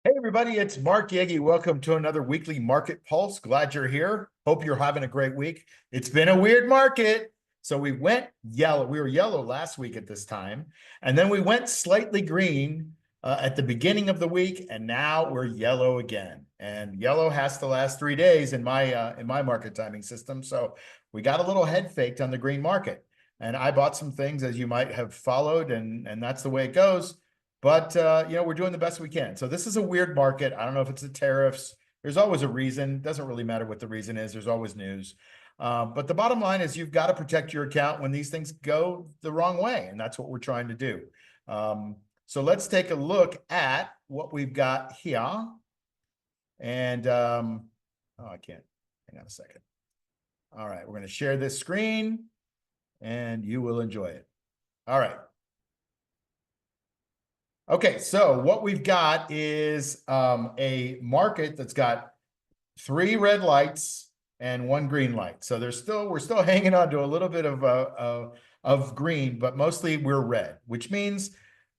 Hey everybody, it's Mark Yegi. Welcome to another weekly market pulse. Glad you're here. Hope you're having a great week. It's been a weird market. So we went yellow. We were yellow last week at this time, and then we went slightly green at the beginning of the week, and now we're yellow again. And yellow has to last 3 days in my market timing system. So we got a little head faked on the green market, and I bought some things as you might have followed, and that's the way it goes. But we're doing the best we can. So this is a weird market. I don't know if it's the tariffs. There's always a reason. Doesn't really matter what the reason is. There's always news. But the bottom line is you've got to protect your account when these things go the wrong way, and that's what we're trying to do. So let's take a look at what we've got here. And I can't. Hang on a second. All right, we're going to share this screen, and you will enjoy it. All right. Okay, so what we've got is a market that's got 3 red lights and 1 green light. So we're still hanging on to a little bit of green, but mostly we're red, which means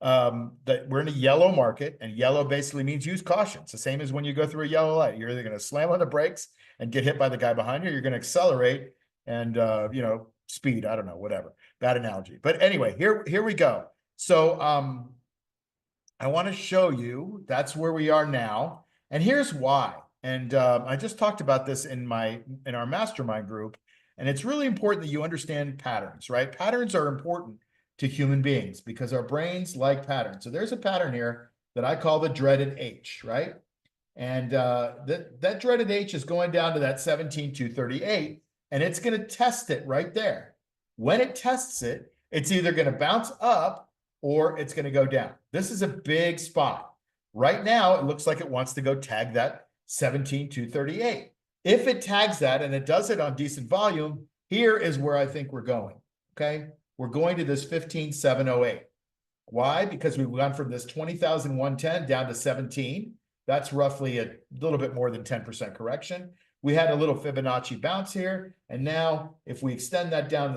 that we're in a yellow market, and yellow basically means use caution. It's the same as when you go through a yellow light. You're either going to slam on the brakes and get hit by the guy behind you, or you're going to accelerate and speed. I don't know, whatever. Bad analogy, but anyway, here we go. So I want to show you that's where we are now, and here's why. And I just talked about this in our mastermind group, and it's really important that you understand patterns, right? Patterns are important to human beings because our brains like patterns. So there's a pattern here that I call the dreaded H, right? And that dreaded H is going down to that 17,238, and it's going to test it right there. When it tests it, it's either going to bounce up or it's going to go down. This is a big spot. Right now, it looks like it wants to go tag that 17,238. If it tags that, and it does it on decent volume, here is where I think we're going, okay? We're going to this 15,708. Why? Because we've gone from this 20,110 down to 17. That's roughly a little bit more than 10% correction. We had a little Fibonacci bounce here, and now if we extend that down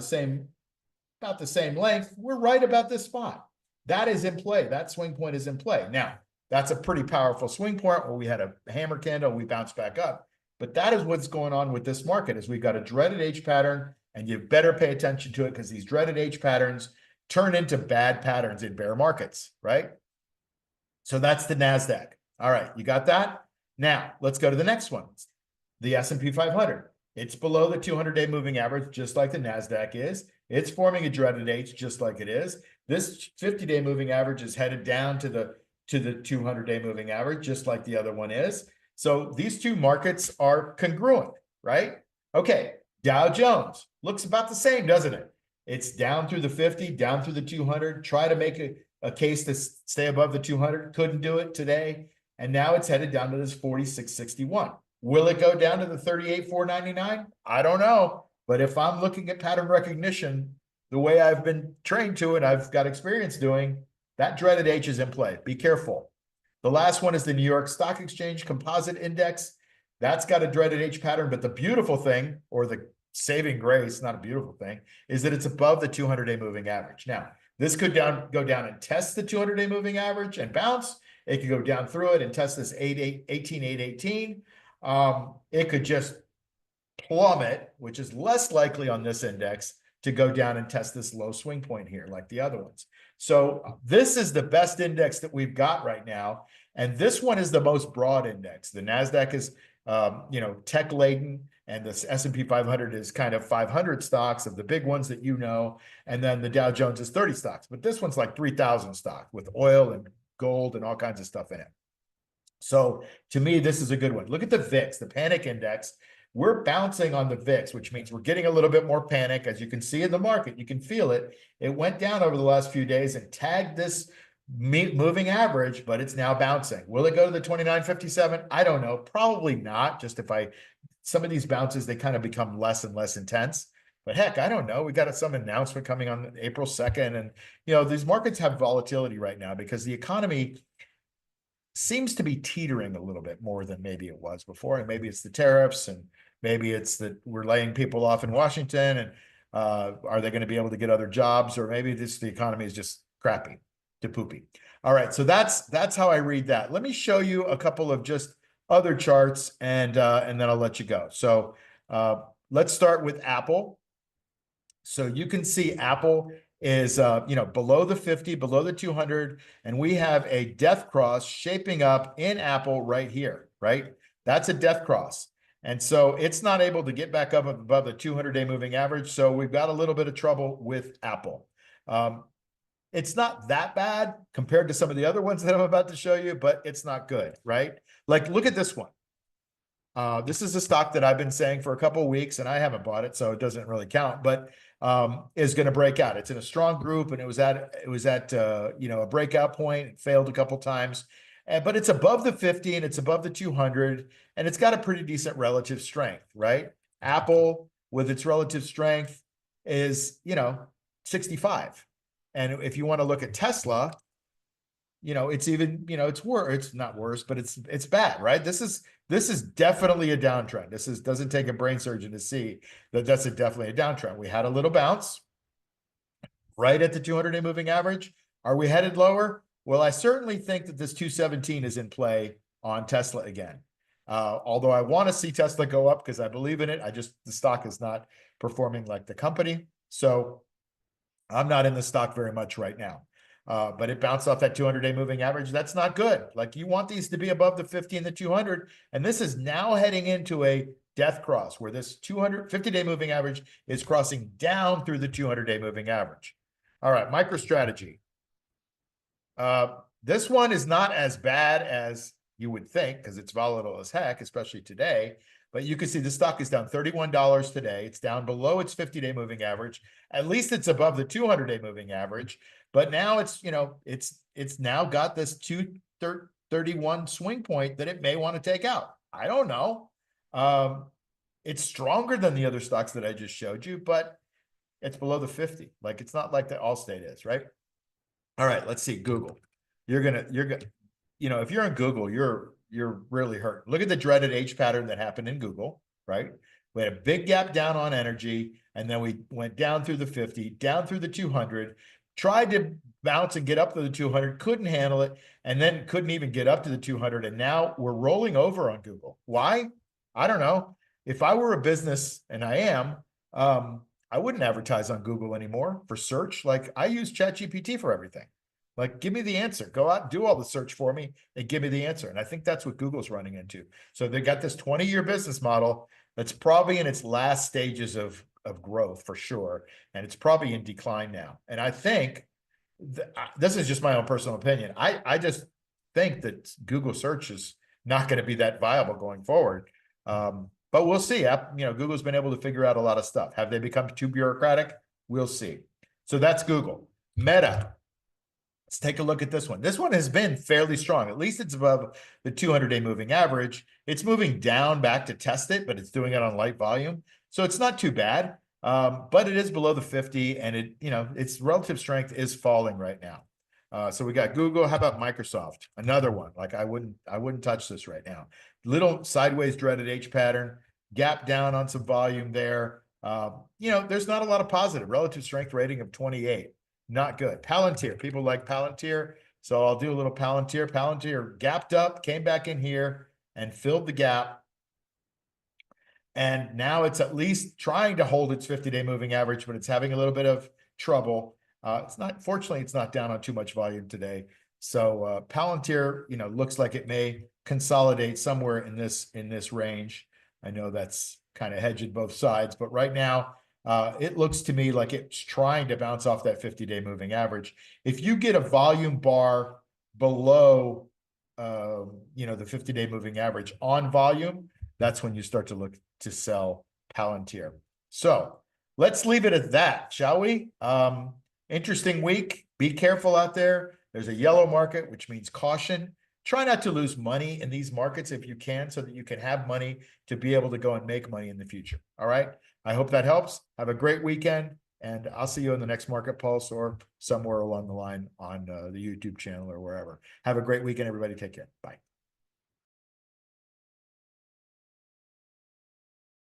about the same length, we're right about this spot. That is in play. That swing point is in play. Now, that's a pretty powerful swing point where we had a hammer candle, we bounced back up. But that is what's going on with this market is we've got a dreaded H pattern, and you better pay attention to it because these dreaded H patterns turn into bad patterns in bear markets, right? So that's the NASDAQ. All right, you got that? Now, let's go to the next one. The S&P 500. It's below the 200-day moving average, just like the NASDAQ is. It's forming a dreaded H, just like it is. This 50-day moving average is headed down to the 200-day moving average, just like the other one is. So these two markets are congruent, right? Okay, Dow Jones looks about the same, doesn't it? It's down through the 50, down through the 200. Try to make a case to stay above the 200. Couldn't do it today. And now it's headed down to this 4661. Will it go down to the 38,499? I don't know. But if I'm looking at pattern recognition, the way I've been trained to and I've got experience doing, that dreaded H is in play. Be careful. The last one is the New York Stock Exchange Composite Index. That's got a dreaded H pattern, but the beautiful thing, or the saving grace, not a beautiful thing, is that it's above the 200-day moving average. Now, this could go down and test the 200-day moving average and bounce. It could go down through it and test this 18,818. It could just plummet, which is less likely on this index, to go down and test this low swing point here like the other ones. So this is the best index that we've got right now. And this one is the most broad index. The NASDAQ is, tech laden, and the S&P 500 is kind of 500 stocks of the big ones that you know. And then the Dow Jones is 30 stocks, but this one's like 3,000 stock with oil and gold and all kinds of stuff in it. So to me, this is a good one. Look at the VIX, the panic index. We're bouncing on the VIX, which means we're getting a little bit more panic. As you can see in the market, you can feel it. It went down over the last few days and tagged this moving average, but it's now bouncing. Will it go to the 29.57? I don't know. Probably not. Some of these bounces, they kind of become less and less intense. But heck, I don't know. We got some announcement coming on April 2nd. And, these markets have volatility right now because the economy seems to be teetering a little bit more than maybe it was before. And maybe it's the tariffs, and maybe it's that we're laying people off in Washington, and are they going to be able to get other jobs? Or maybe the economy is just crappy. to poopy. All right, so that's how I read that. Let me show you a couple of just other charts, and then I'll let you go. So let's start with Apple. So you can see Apple is below the 50, below the 200, and we have a death cross shaping up in Apple right here, right? That's a death cross. And so it's not able to get back up above the 200-day moving average. So we've got a little bit of trouble with Apple. It's not that bad compared to some of the other ones that I'm about to show you, but it's not good, right? Like, look at this one. This is a stock that I've been saying for a couple of weeks, and I haven't bought it, so it doesn't really count, but is going to break out. It's in a strong group, and it was at a breakout point. It failed a couple times, but it's above the 50 and it's above the 200, and it's got a pretty decent relative strength, right? Apple with its relative strength is 65. And if you want to look at Tesla, it's even, it's worse. It's not worse, but it's bad, right? This is definitely a downtrend. Doesn't take a brain surgeon to see that that's definitely a downtrend. We had a little bounce right at the 200-day moving average. Are we headed lower? Well, I certainly think that this 217 is in play on Tesla again. Although I want to see Tesla go up because I believe in it. The stock is not performing like the company. So I'm not in the stock very much right now. But it bounced off that 200-day moving average. That's not good. Like, you want these to be above the 50 and the 200. And this is now heading into a death cross where this 250-day moving average is crossing down through the 200-day moving average. All right, Microstrategy. This one is not as bad as you would think because it's volatile as heck, especially today. But you can see the stock is down $31 today. It's down below its 50-day moving average. At least it's above the 200-day moving average. But now it's now got this 231 swing point that it may want to take out. I don't know. It's stronger than the other stocks that I just showed you, but it's below the 50. Like, it's not like the Allstate is, right? All right, let's see. Google. You're gonna, if you're in Google, you're really hurt. Look at the dreaded H pattern that happened in Google, right? We had a big gap down on energy, and then we went down through the 50, down through the 200, tried to bounce and get up to the 200, couldn't handle it, and then couldn't even get up to the 200, and now we're rolling over on Google. Why? I don't know. If I were a business, and I am, I wouldn't advertise on Google anymore for search. Like, I use ChatGPT for everything. Like, give me the answer. Go out and do all the search for me and give me the answer. And I think that's what Google's running into. So they got this 20-year business model that's probably in its last stages of growth for sure. And it's probably in decline now. And I think this is just my own personal opinion. I just think that Google search is not going to be that viable going forward. But we'll see. Google's been able to figure out a lot of stuff. Have they become too bureaucratic? We'll see. So that's Google. Meta. Let's take a look at this one. This one has been fairly strong. At least it's above the 200-day moving average. It's moving down back to test it, but it's doing it on light volume. So it's not too bad, but it is below the 50, and its relative strength is falling right now. So we got Google. How about Microsoft? Another one. Like, I wouldn't touch this right now. Little sideways dreaded H pattern, gap down on some volume there. There's not a lot of positive. Relative strength rating of 28. Not good. Palantir. People like Palantir. So I'll do a little Palantir. Palantir gapped up, came back in here and filled the gap. And now it's at least trying to hold its 50-day moving average, but it's having a little bit of trouble. Fortunately, it's not down on too much volume today. So Palantir, looks like it may consolidate somewhere in this range. I know that's kind of hedged both sides, but right now, it looks to me like it's trying to bounce off that 50-day moving average. If you get a volume bar below, the 50-day moving average on volume, that's when you start to look to sell Palantir. So let's leave it at that, shall we? Interesting week. Be careful out there. There's a yellow market, which means caution. Try not to lose money in these markets if you can, so that you can have money to be able to go and make money in the future. All right. I hope that helps. Have a great weekend, and I'll see you in the next Market Pulse or somewhere along the line on the YouTube channel or wherever. Have a great weekend, everybody. Take care. Bye.